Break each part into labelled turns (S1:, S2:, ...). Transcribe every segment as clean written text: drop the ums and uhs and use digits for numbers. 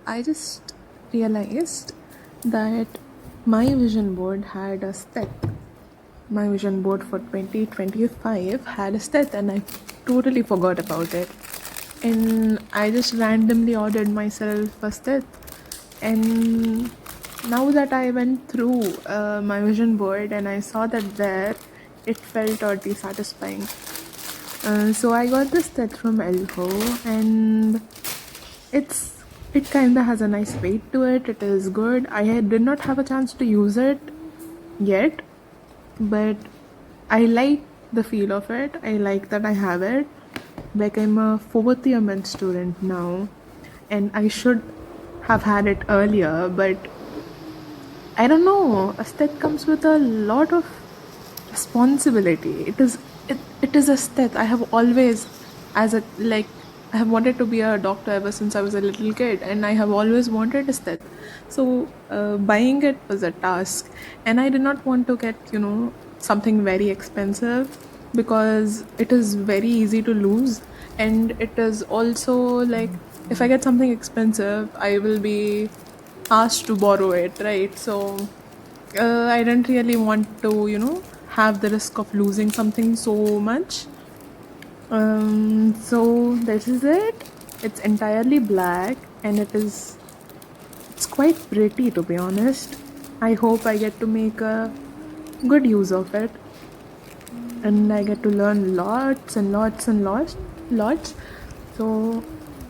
S1: I just realized that my vision board had a step. My vision board for 2025 had a step, and I totally forgot about it. And I just randomly ordered myself a step. And now that I went through my vision board and I saw that there, it felt oddly satisfying. So I got this set from Elko, and it's it kind of has a nice weight to it. It is good. Did not have a chance to use it yet, but I like the feel of it. I like that I have it. Like, I'm a fourth year med student now, and I should have had it earlier, but I don't know. Aesthetic comes with a lot of responsibility. It is aesthetic. I have always, as a like, I have wanted to be a doctor ever since I was a little kid, and I have always wanted aesthetic. So buying it was a task, and I did not want to get something very expensive because it is very easy to lose, and it is also like, if I get something expensive, I will be asked to borrow it, right? So I didn't really want to, have the risk of losing something so much. So this is it. It's entirely black, and it's quite pretty, to be honest. I hope I get to make a good use of it, and I get to learn lots and lots and lots. So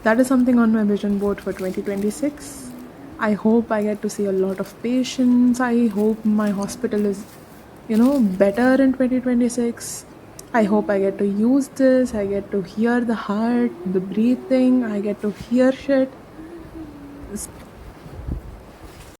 S1: that is something on my vision board for 2026. I hope I get to see a lot of patients. I hope my hospital is, better in 2026. I hope I get to use this. I get to hear the heart, the breathing. I get to hear shit.